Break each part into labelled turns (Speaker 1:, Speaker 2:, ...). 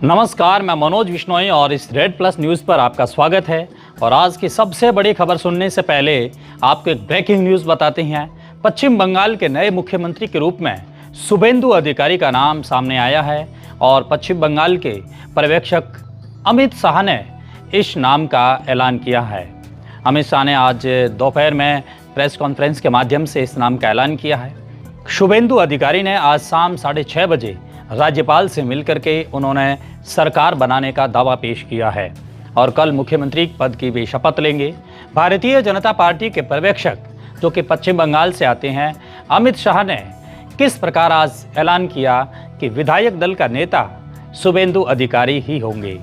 Speaker 1: नमस्कार, मैं मनोज विश्नोई और इस रेड प्लस न्यूज़ पर आपका स्वागत है। और आज की सबसे बड़ी खबर सुनने से पहले आपको एक ब्रेकिंग न्यूज़ बताते हैं। पश्चिम बंगाल के नए मुख्यमंत्री के रूप में शुभेंदु अधिकारी का नाम सामने आया है और पश्चिम बंगाल के पर्यवेक्षक अमित शाह ने इस नाम का ऐलान किया है। अमित शाह ने आज दोपहर में प्रेस कॉन्फ्रेंस के माध्यम से इस नाम का ऐलान किया है। शुभेंदु अधिकारी ने आज शाम 6:30 बजे राज्यपाल से मिलकर के उन्होंने सरकार बनाने का दावा पेश किया है और कल मुख्यमंत्री पद की भी शपथ लेंगे। भारतीय जनता पार्टी के पर्यवेक्षक जो कि पश्चिम बंगाल से आते हैं, अमित शाह ने किस प्रकार आज ऐलान किया कि विधायक दल का नेता शुभेंदु अधिकारी ही होंगे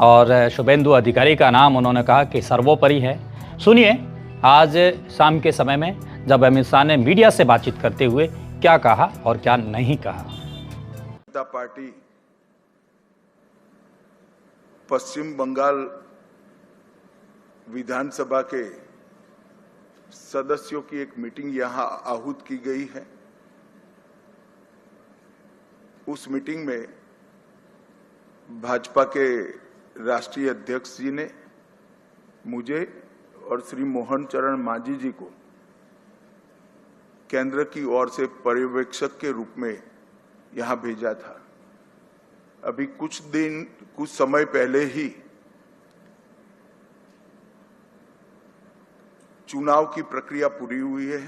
Speaker 1: और शुभेंदु अधिकारी का नाम उन्होंने कहा कि सर्वोपरि है। सुनिए आज शाम के समय में जब अमित शाह ने मीडिया से बातचीत करते हुए क्या कहा और क्या नहीं कहा।
Speaker 2: जनता पार्टी पश्चिम बंगाल विधानसभा के सदस्यों की एक मीटिंग यहां आहूत की गई है। उस मीटिंग में भाजपा के राष्ट्रीय अध्यक्ष जी ने मुझे और श्री मोहन चरण मांझी जी को केंद्र की ओर से पर्यवेक्षक के रूप में यहां भेजा था। अभी कुछ समय पहले ही चुनाव की प्रक्रिया पूरी हुई है।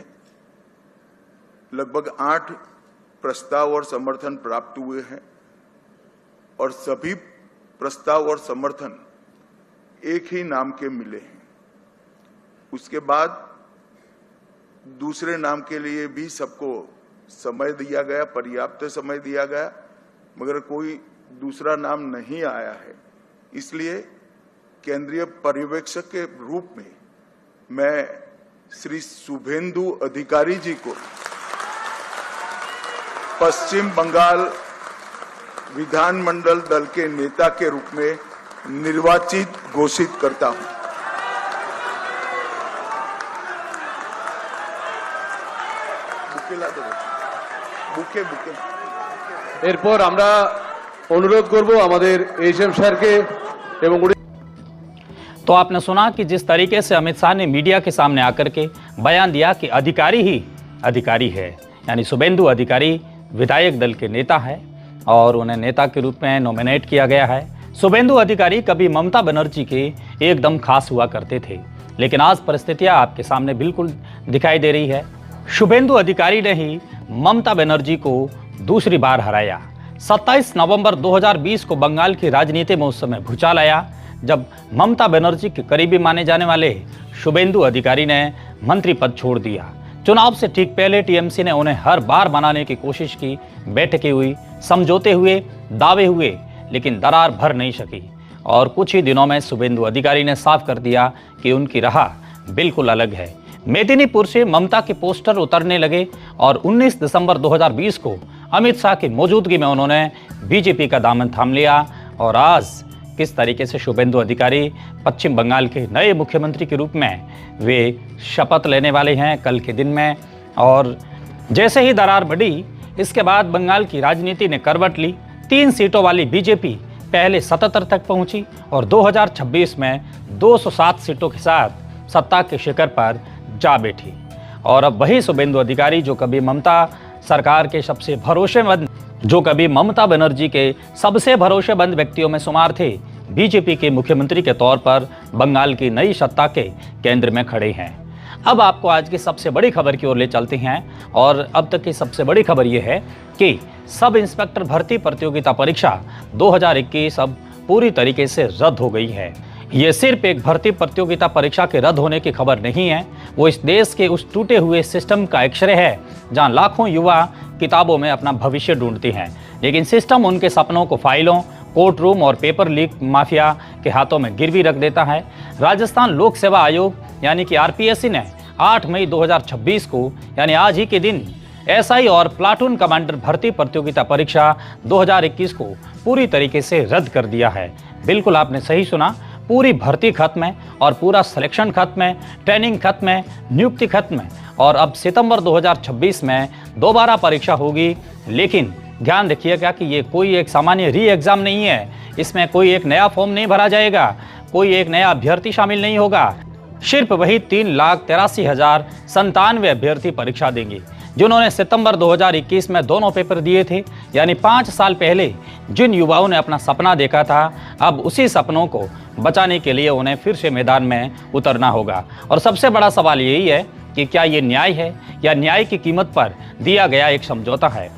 Speaker 2: लगभग 8 प्रस्ताव और समर्थन प्राप्त हुए हैं और सभी प्रस्ताव और समर्थन एक ही नाम के मिले हैं। उसके बाद दूसरे नाम के लिए भी सबको समय दिया गया, पर्याप्त समय दिया गया, मगर कोई दूसरा नाम नहीं आया है। इसलिए केंद्रीय पर्यवेक्षक के रूप में मैं श्री शुभेंदु अधिकारी जी को पश्चिम बंगाल विधानमंडल दल के नेता के रूप में निर्वाचित घोषित करता हूं।
Speaker 3: এরপর আমরা অনুরোধ করব আমাদের এসএম স্যারকে এবং
Speaker 1: तो आपने सुना कि जिस तरीके से अमित शाह ने मीडिया के सामने आकर के बयान दिया कि अधिकारी ही अधिकारी है, यानी शुभेंदु अधिकारी विधायक दल के नेता है और उन्हें नेता के रूप में नॉमिनेट किया गया है। शुभेंदु अधिकारी कभी ममता बनर्जी के एकदम खास हुआ करते थे, लेकिन आज परिस्थितियां आपके सामने बिल्कुल दिखाई दे रही है। शुभेंदु अधिकारी ने ही ममता बनर्जी को दूसरी बार हराया। 27 नवंबर 2020 को बंगाल की राजनीति में उस समय भूचाल आया जब ममता बनर्जी के करीबी माने जाने वाले शुभेंदु अधिकारी ने मंत्री पद छोड़ दिया। चुनाव से ठीक पहले टीएमसी ने उन्हें हर बार बनाने की कोशिश की, बैठकें हुई, समझौते हुए, दावे हुए, लेकिन दरार भर नहीं सकी और कुछ ही दिनों में शुभेंदु अधिकारी ने साफ कर दिया कि उनकी राह बिल्कुल अलग है। मेदिनीपुर से ममता के पोस्टर उतरने लगे और 19 दिसंबर 2020 को अमित शाह की मौजूदगी में उन्होंने बीजेपी का दामन थाम लिया और आज किस तरीके से शुभेंदु अधिकारी पश्चिम बंगाल के नए मुख्यमंत्री के रूप में वे शपथ लेने वाले हैं कल के दिन में। और जैसे ही दरार बढ़ी, इसके बाद बंगाल की राजनीति ने करवट ली। 3 सीटों वाली बीजेपी पहले 77 तक पहुंची और 2026 में 207 सीटों के साथ सत्ता के शिखर पर जा बैठी। और अब वही शुभेंदु अधिकारी जो कभी ममता बनर्जी के सबसे भरोसेमंद व्यक्तियों में शुमार थे, बीजेपी के मुख्यमंत्री के तौर पर बंगाल की नई सत्ता के केंद्र में खड़े हैं। अब आपको आज की सबसे बड़ी खबर की ओर ले चलते हैं और अब तक की सबसे बड़ी खबर यह है कि सब इंस्पेक्टर भर्ती प्रतियोगिता परीक्षा 2021 अब पूरी तरीके से रद्द हो गई है। ये सिर्फ एक भर्ती प्रतियोगिता परीक्षा के रद्द होने की खबर नहीं है, वो इस देश के उस टूटे हुए सिस्टम का एक श्रेय है जहां लाखों युवा किताबों में अपना भविष्य ढूंढते हैं, लेकिन सिस्टम उनके सपनों को फाइलों, कोर्ट रूम और पेपर लीक माफिया के हाथों में गिरवी रख देता है। राजस्थान लोक सेवा आयोग यानी कि आरपीएससी ने 8 मई 2026 को यानी आज ही के दिन एसआई और प्लाटून कमांडर भर्ती प्रतियोगिता परीक्षा 2021 को पूरी तरीके से रद्द कर दिया है। बिल्कुल आपने सही सुना, पूरी भर्ती खत्म है और पूरा सिलेक्शन खत्म है, ट्रेनिंग खत्म है, नियुक्ति खत्म है और अब सितंबर 2026 में दोबारा परीक्षा होगी। लेकिन ध्यान रखिएगा कि ये कोई एक सामान्य री एग्जाम नहीं है, इसमें कोई एक नया फॉर्म नहीं भरा जाएगा, कोई एक नया अभ्यर्थी शामिल नहीं होगा। सिर्फ वही 3,83,097 अभ्यर्थी परीक्षा देंगे जिन्होंने सितंबर 2021 में दोनों पेपर दिए थे। यानी 5 साल पहले जिन युवाओं ने अपना सपना देखा था, अब उसी सपनों को बचाने के लिए उन्हें फिर से मैदान में उतरना होगा। और सबसे बड़ा सवाल यही है कि क्या ये न्याय है या न्याय की कीमत पर दिया गया एक समझौता है।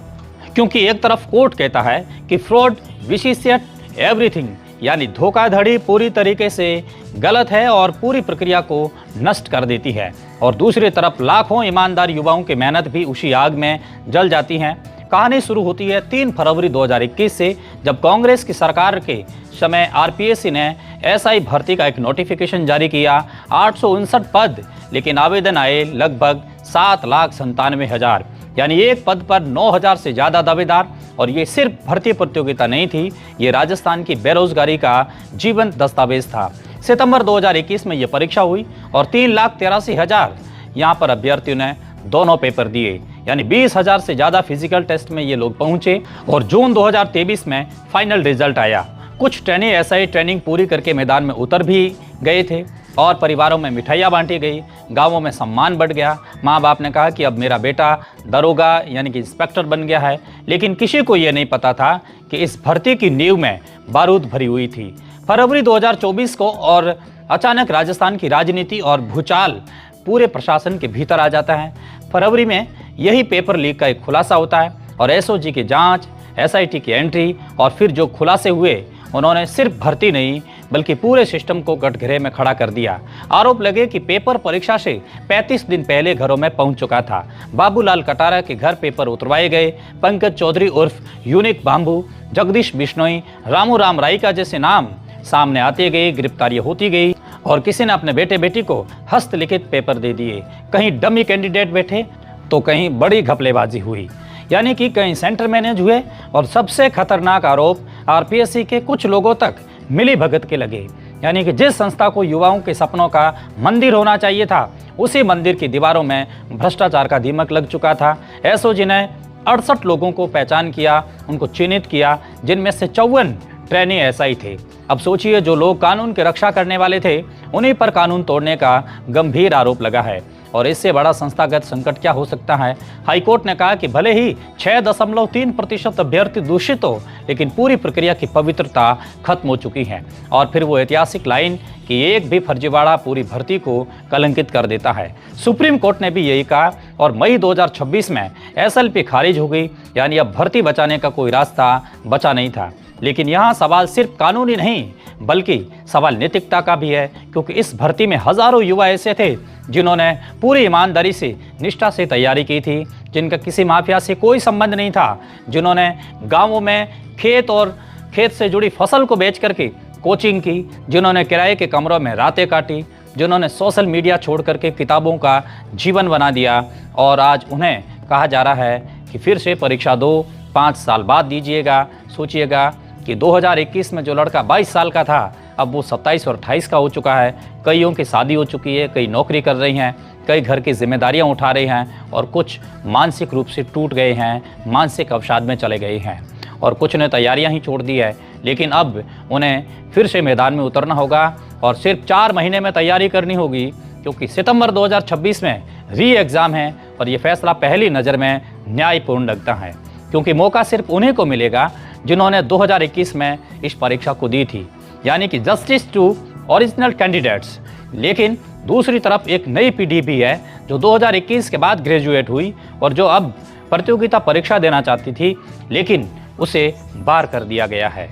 Speaker 1: क्योंकि एक तरफ कोर्ट कहता है कि फ्रॉड विशिष्ट एवरीथिंग, यानी धोखाधड़ी पूरी तरीके से गलत है और पूरी प्रक्रिया को नष्ट कर देती है, और दूसरी तरफ लाखों ईमानदार युवाओं की मेहनत भी उसी आग में जल जाती है। कहानी शुरू होती है 3 फरवरी 2021 से, जब कांग्रेस की सरकार के समय आरपीएससी ने एसआई भर्ती का एक नोटिफिकेशन जारी किया। 859 पद, लेकिन आवेदन आए लगभग 7,97,000, यानी एक पद पर 9,000 से ज़्यादा दावेदार। और ये सिर्फ भर्ती प्रतियोगिता नहीं थी, ये राजस्थान की बेरोजगारी का जीवंत दस्तावेज था। सितंबर 2021 में ये परीक्षा हुई और 3,83,000 यहाँ पर अभ्यर्थियों ने दोनों पेपर दिए, यानी 20,000 से ज़्यादा फिजिकल टेस्ट में ये लोग पहुँचे। और जून 2023 में फाइनल रिजल्ट आया। कुछ ट्रेनी एसआई ट्रेनिंग पूरी करके मैदान में उतर भी गए थे और परिवारों में मिठाइयाँ बांटी गई, गांवों में सम्मान बढ़ गया। माँ बाप ने कहा कि अब मेरा बेटा दरोगा यानी कि इंस्पेक्टर बन गया है। लेकिन किसी को ये नहीं पता था कि इस भर्ती की नींव में बारूद भरी हुई थी। फरवरी 2024 को और अचानक राजस्थान की राजनीति और भूचाल पूरे प्रशासन के भीतर आ जाता है। फरवरी में यही पेपर लीक का एक खुलासा होता है और एसओजी की जाँच, एसआईटी की एंट्री, और फिर जो खुलासे हुए उन्होंने सिर्फ भर्ती नहीं बल्कि पूरे सिस्टम को कटघरे में खड़ा कर दिया। आरोप लगे कि पेपर परीक्षा से 35 दिन पहले घरों में पहुंच चुका था। बाबूलाल कटारा के घर पेपर उतरवाए गए। पंकज चौधरी उर्फ यूनिक बाम्बू, जगदीश बिश्नोई, रामू राम राइका जैसे नाम सामने आते गए, गिरफ्तारियां होती गई और किसी ने अपने बेटे बेटी को हस्तलिखित पेपर दे दिए। कहीं डमी कैंडिडेट बैठे तो कहीं बड़ी घपलेबाजी हुई, यानी कि कहीं सेंटर मैनेज हुए। और सबसे खतरनाक आरोप आरपीएससी के कुछ लोगों तक मिली भगत के लगे, यानी कि जिस संस्था को युवाओं के सपनों का मंदिर होना चाहिए था, उसी मंदिर की दीवारों में भ्रष्टाचार का दीमक लग चुका था। एसओजी ने 68 लोगों को पहचान किया, उनको चिन्हित किया, जिनमें से 54 ट्रेनी एसआई थे। अब सोचिए, जो लोग कानून की रक्षा करने वाले थे उन्हीं पर कानून तोड़ने का गंभीर आरोप लगा है। और इससे बड़ा संस्थागत संकट क्या हो सकता है। हाईकोर्ट ने कहा कि भले ही 6.3% अभ्यर्थी दूषित हो, लेकिन पूरी प्रक्रिया की पवित्रता खत्म हो चुकी है। और फिर वो ऐतिहासिक लाइन कि एक भी फर्जीवाड़ा पूरी भर्ती को कलंकित कर देता है। सुप्रीम कोर्ट ने भी यही कहा और मई 2026 में एसएलपी खारिज हो गई, यानी अब भर्ती बचाने का कोई रास्ता बचा नहीं था। लेकिन यहाँ सवाल सिर्फ कानूनी नहीं बल्कि सवाल नैतिकता का भी है, क्योंकि इस भर्ती में हजारों युवा ऐसे थे जिन्होंने पूरी ईमानदारी से, निष्ठा से तैयारी की थी, जिनका किसी माफिया से कोई संबंध नहीं था, जिन्होंने गांवों में खेत और खेत से जुड़ी फसल को बेच करके कोचिंग की, जिन्होंने किराए के कमरों में रातें काटी, जिन्होंने सोशल मीडिया छोड़ करके किताबों का जीवन बना दिया। और आज उन्हें कहा जा रहा है कि फिर से परीक्षा दो, 5 साल बाद दीजिएगा। सोचिएगा कि 2021 में जो लड़का 22 साल का था, अब वो 27 और 28 का हो चुका है। कईयों की शादी हो चुकी है, कई नौकरी कर रही हैं, कई घर की जिम्मेदारियां उठा रहे हैं और कुछ मानसिक रूप से टूट गए हैं, मानसिक अवसाद में चले गए हैं और कुछ ने तैयारियां ही छोड़ दी है। लेकिन अब उन्हें फिर से मैदान में उतरना होगा और सिर्फ 4 महीने में तैयारी करनी होगी, क्योंकि सितंबर 2026 में री एग्ज़ाम है। और ये फैसला पहली नज़र में न्यायपूर्ण लगता है, क्योंकि मौका सिर्फ उन्हीं को मिलेगा जिन्होंने 2021 में इस परीक्षा को दी थी, यानी कि जस्टिस टू ओरिजिनल कैंडिडेट्स। लेकिन दूसरी तरफ एक नई पीढ़ी भी है जो 2021 के बाद ग्रेजुएट हुई और जो अब प्रतियोगिता परीक्षा देना चाहती थी, लेकिन उसे बार कर दिया गया है।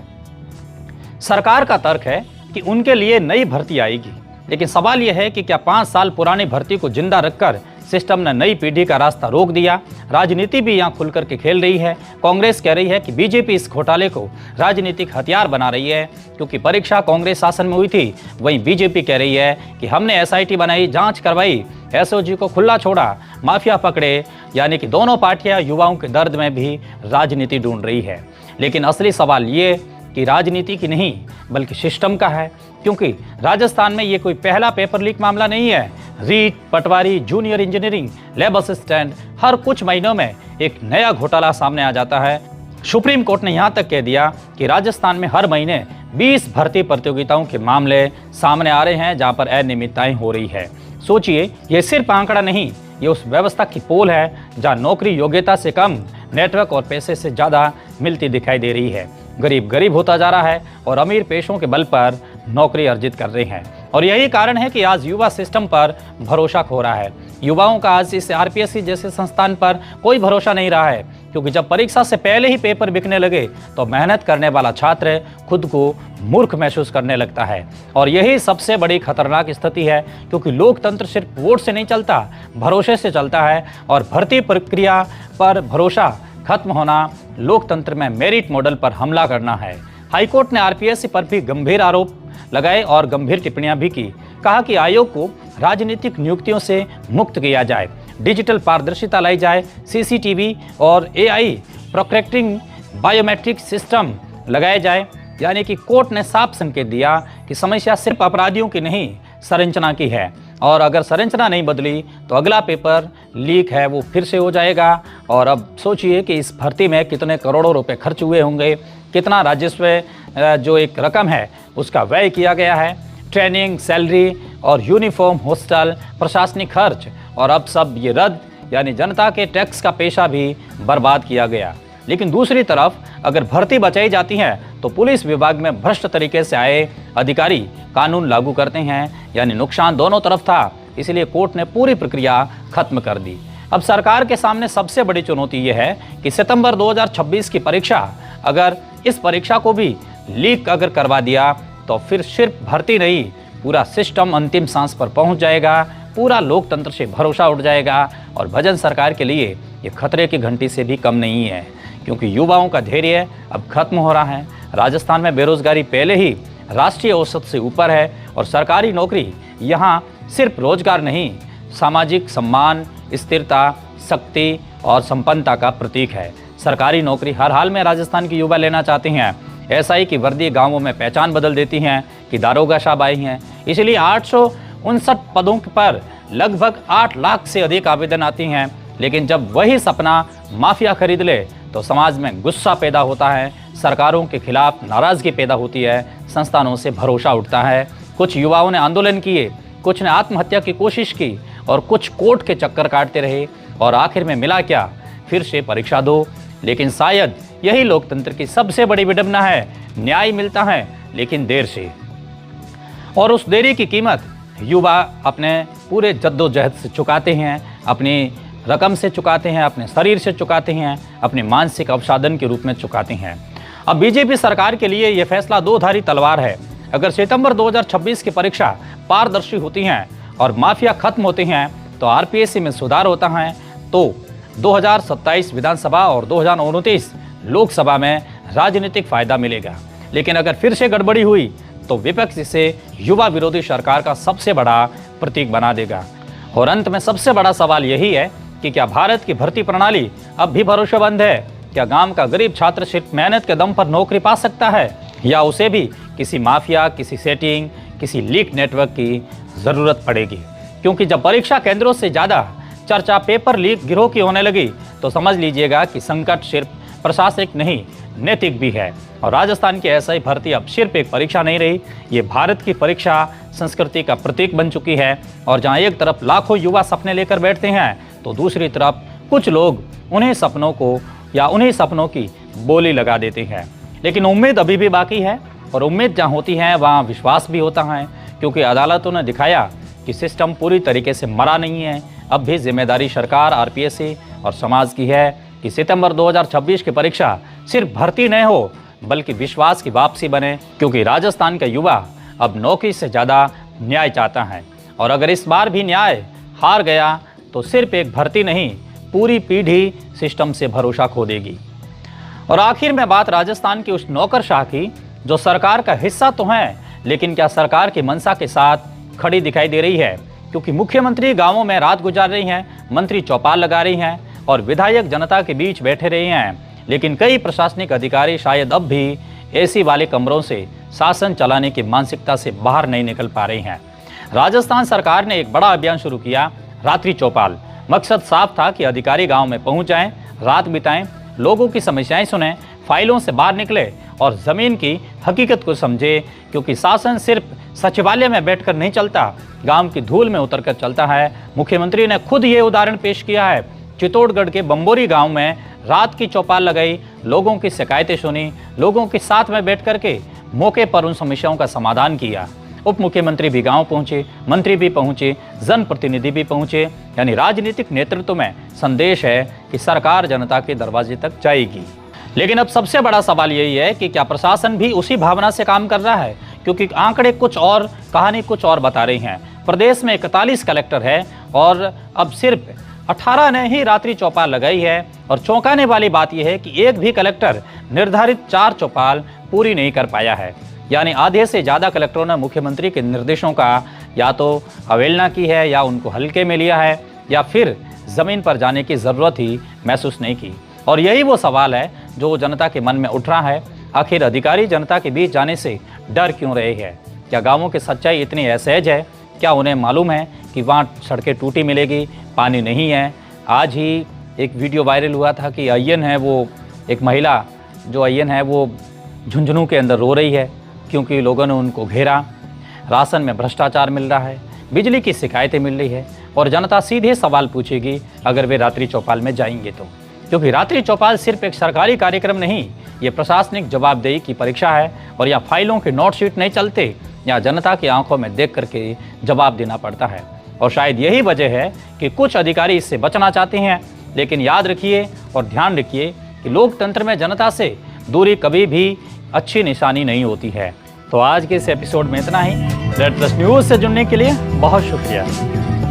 Speaker 1: सरकार का तर्क है कि उनके लिए नई भर्ती आएगी, लेकिन सवाल यह है कि क्या 5 साल पुरानी भर्ती को जिंदा रखकर सिस्टम ने नई पीढ़ी का रास्ता रोक दिया। राजनीति भी यहाँ खुलकर के खेल रही है। कांग्रेस कह रही है कि बीजेपी इस घोटाले को राजनीतिक हथियार बना रही है, क्योंकि परीक्षा कांग्रेस शासन में हुई थी। वहीं बीजेपी कह रही है कि हमने एसआईटी बनाई, जांच करवाई, एसओजी को खुला छोड़ा, माफिया पकड़े। यानी कि दोनों पार्टियां युवाओं के दर्द में भी राजनीति ढूंढ रही है। लेकिन असली सवाल ये कि राजनीति की नहीं बल्कि सिस्टम का है, क्योंकि राजस्थान में ये कोई पहला पेपर लीक मामला नहीं है। रीट, पटवारी, जूनियर इंजीनियरिंग, लैब असिस्टेंट, हर कुछ महीनों में एक नया घोटाला सामने आ जाता है। सुप्रीम कोर्ट ने यहाँ तक कह दिया कि राजस्थान में हर महीने 20 भर्ती प्रतियोगिताओं के मामले सामने आ रहे हैं जहां पर अनियमितताएं हो रही है। सोचिए, ये सिर्फ आंकड़ा नहीं, ये उस व्यवस्था की पोल है जहां नौकरी योग्यता से कम, नेटवर्क और पैसे से ज़्यादा मिलती दिखाई दे रही है। गरीब गरीब होता जा रहा है और अमीर पेशों के बल पर नौकरी अर्जित कर रहे हैं। और यही कारण है कि आज युवा सिस्टम पर भरोसा खो रहा है। युवाओं का आज इस आरपीएससी जैसे संस्थान पर कोई भरोसा नहीं रहा है, क्योंकि जब परीक्षा से पहले ही पेपर बिकने लगे तो मेहनत करने वाला छात्र खुद को मूर्ख महसूस करने लगता है। और यही सबसे बड़ी खतरनाक स्थिति है, क्योंकि लोकतंत्र सिर्फ वोट से नहीं चलता, भरोसे से चलता है। और भर्ती प्रक्रिया पर भरोसा खत्म होना लोकतंत्र में मेरिट मॉडल पर हमला करना है। हाईकोर्ट ने आरपीएससी पर भी गंभीर आरोप लगाए और गंभीर टिप्पणियां भी की। कहा कि आयोग को राजनीतिक नियुक्तियों से मुक्त किया जाए, डिजिटल पारदर्शिता लाई जाए, सीसीटीवी और एआई प्रोक्रेक्टिंग बायोमेट्रिक सिस्टम लगाए जाए। यानी कि कोर्ट ने साफ संकेत दिया कि समस्या सिर्फ अपराधियों की नहीं, संरचना की है। और अगर संरचना नहीं बदली तो अगला पेपर लीक है वो फिर से हो जाएगा। और अब सोचिए कि इस भर्ती में कितने करोड़ों रुपए खर्च हुए होंगे, कितना राजस्व जो एक रकम है उसका व्यय किया गया है, ट्रेनिंग, सैलरी और यूनिफॉर्म, हॉस्टल, प्रशासनिक खर्च, और अब सब ये रद्द, यानी जनता के टैक्स का पैसा भी बर्बाद किया गया। लेकिन दूसरी तरफ अगर भर्ती बचाई जाती है तो पुलिस विभाग में भ्रष्ट तरीके से आए अधिकारी कानून लागू करते हैं, यानी नुकसान दोनों तरफ था। इसलिए कोर्ट ने पूरी प्रक्रिया खत्म कर दी। अब सरकार के सामने सबसे बड़ी चुनौती यह है कि सितंबर 2026 की परीक्षा, अगर इस परीक्षा को भी लीक अगर करवा दिया तो फिर सिर्फ भर्ती नहीं, पूरा सिस्टम अंतिम सांस पर पहुंच जाएगा, पूरा लोकतंत्र से भरोसा उठ जाएगा। और भजन सरकार के लिए ये खतरे की घंटी से भी कम नहीं है, क्योंकि युवाओं का धैर्य अब खत्म हो रहा है। राजस्थान में बेरोजगारी पहले ही राष्ट्रीय औसत से ऊपर है और सरकारी नौकरी यहाँ सिर्फ रोजगार नहीं, सामाजिक सम्मान, स्थिरता, शक्ति और संपन्नता का प्रतीक है। सरकारी नौकरी हर हाल में राजस्थान के युवा लेना चाहते हैं। एसआई की वर्दी गांवों में पहचान बदल देती हैं कि दारोगा साहब आई हैं। इसलिए 859 पदों पर लगभग 8 लाख से अधिक आवेदन आती हैं। लेकिन जब वही सपना माफिया खरीद ले तो समाज में गुस्सा पैदा होता है, सरकारों के खिलाफ नाराजगी पैदा होती है, संस्थानों से भरोसा उठता है। कुछ युवाओं ने आंदोलन किए, कुछ ने आत्महत्या की कोशिश की और कुछ कोर्ट के चक्कर काटते रहे। और आखिर में मिला क्या? फिर से परीक्षा दो। लेकिन शायद यही लोकतंत्र की सबसे बड़ी विडंबना है, न्याय मिलता है लेकिन देर से। और उस देरी की कीमत युवा अपने पूरे जद्दोजहद से चुकाते हैं, अपनी रकम से चुकाते हैं, अपने शरीर से चुकाते हैं, अपने मानसिक अवसादन के रूप में चुकाते हैं। अब बीजेपी सरकार के लिए यह फैसला दो धारी तलवार है। अगर सितंबर 2026 की परीक्षा पारदर्शी होती हैं और माफिया खत्म होते हैं तो आरपीएससी में सुधार होता है, तो 2027 विधानसभा और 2029 लोकसभा में राजनीतिक फायदा मिलेगा। लेकिन अगर फिर से गड़बड़ी हुई तो विपक्ष इसे युवा विरोधी सरकार का सबसे बड़ा प्रतीक बना देगा। और अंत में सबसे बड़ा सवाल यही है कि क्या भारत की भर्ती प्रणाली अब भी भरोसेमंद है? क्या गांव का गरीब छात्र सिर्फ मेहनत के दम पर नौकरी पा सकता है, या उसे भी किसी माफिया, किसी सेटिंग, किसी लीक नेटवर्क की ज़रूरत पड़ेगी? क्योंकि जब परीक्षा केंद्रों से ज़्यादा चर्चा पेपर लीक गिरोह की होने लगी तो समझ लीजिएगा कि संकट सिर्फ प्रशासनिक नहीं, नैतिक भी है। और राजस्थान की एसआई भर्ती अब सिर्फ एक परीक्षा नहीं रही, ये भारत की परीक्षा संस्कृति का प्रतीक बन चुकी है। और जहाँ एक तरफ लाखों युवा सपने लेकर बैठते हैं तो दूसरी तरफ कुछ लोग उन्हीं सपनों को या उन्हीं सपनों की बोली लगा देते हैं। लेकिन उम्मीद अभी भी बाकी है, और उम्मीद जहाँ होती है वहाँ विश्वास भी होता है, क्योंकि अदालतों ने दिखाया कि सिस्टम पूरी तरीके से मरा नहीं है। अब भी जिम्मेदारी सरकार, आरपीएससी और समाज की है कि सितंबर 2026 की परीक्षा सिर्फ भर्ती न हो बल्कि विश्वास की वापसी बने, क्योंकि राजस्थान का युवा अब नौकरी से ज़्यादा न्याय चाहता है। और अगर इस बार भी न्याय हार गया तो सिर्फ एक भर्ती नहीं, पूरी पीढ़ी सिस्टम से भरोसा खो देगी। और आखिर में बात राजस्थान की उस नौकरशाह की जो सरकार का हिस्सा तो है, लेकिन क्या सरकार की मंशा के साथ खड़ी दिखाई दे रही है? क्योंकि मुख्यमंत्री गांवों में रात गुजार रही हैं, मंत्री चौपाल लगा रही हैं और विधायक जनता के बीच बैठे रहे हैं। लेकिन कई प्रशासनिक अधिकारी शायद अब भी एसी वाले कमरों से शासन चलाने की मानसिकता से बाहर नहीं निकल पा रही हैं। राजस्थान सरकार ने एक बड़ा अभियान शुरू किया, रात्रि चौपाल। मकसद साफ था कि अधिकारी गांव में पहुंच जाएं, रात बिताएं, लोगों की समस्याएं सुनें, फाइलों से बाहर निकले और जमीन की हकीकत को समझे, क्योंकि शासन सिर्फ सचिवालय में बैठकर नहीं चलता, गांव की धूल में उतरकर चलता है। मुख्यमंत्री ने खुद ये उदाहरण पेश किया है। चित्तौड़गढ़ के बम्बोरी गांव में रात की चौपाल लगाई, लोगों की शिकायतें सुनी, लोगों के साथ में बैठ करके मौके पर उन समस्याओं का समाधान किया। उप मुख्यमंत्री भी गांव पहुंचे, मंत्री भी पहुंचे, जनप्रतिनिधि भी पहुंचे। यानी राजनीतिक नेतृत्व में संदेश है कि सरकार जनता के दरवाजे तक जाएगी। लेकिन अब सबसे बड़ा सवाल यही है कि क्या प्रशासन भी उसी भावना से काम कर रहा है, क्योंकि आंकड़े कुछ और, कहानी कुछ और बता रही हैं। प्रदेश में 41 कलेक्टर है और अब सिर्फ 18 ने ही रात्रि चौपाल लगाई है। और चौंकाने वाली बात यह है कि एक भी कलेक्टर निर्धारित 4 चौपाल पूरी नहीं कर पाया है। यानी आधे से ज़्यादा कलेक्टरों ने मुख्यमंत्री के निर्देशों का या तो अवहेलना की है, या उनको हल्के में लिया है, या फिर ज़मीन पर जाने की ज़रूरत ही महसूस नहीं की। और यही वो सवाल है जो जनता के मन में उठ रहा है। आखिर अधिकारी जनता के बीच जाने से डर क्यों रहे हैं? क्या गाँवों की सच्चाई इतनी असहज है? क्या उन्हें मालूम है कि वहाँ सड़कें टूटी मिलेगी, पानी नहीं है? आज ही एक वीडियो वायरल हुआ था कि अय्यन है, वो एक महिला जो अय्यन है वो झुंझुनू के अंदर रो रही है क्योंकि लोगों ने उनको घेरा। राशन में भ्रष्टाचार मिल रहा है, बिजली की शिकायतें मिल रही है, और जनता सीधे सवाल पूछेगी अगर वे रात्रि चौपाल में जाएंगे तो। क्योंकि रात्रि चौपाल सिर्फ एक सरकारी कार्यक्रम नहीं, ये प्रशासनिक जवाबदेही की परीक्षा है। और यहाँ फाइलों के नोट शीट नहीं चलते, यहाँ जनता की आंखों में देख करके जवाब देना पड़ता है। और शायद यही वजह है कि कुछ अधिकारी इससे बचना चाहते हैं। लेकिन याद रखिए और ध्यान रखिए कि लोकतंत्र में जनता से दूरी कभी भी अच्छी निशानी नहीं होती है। तो आज के इस एपिसोड में इतना ही। रेड प्लस न्यूज़ से जुड़ने के लिए बहुत शुक्रिया।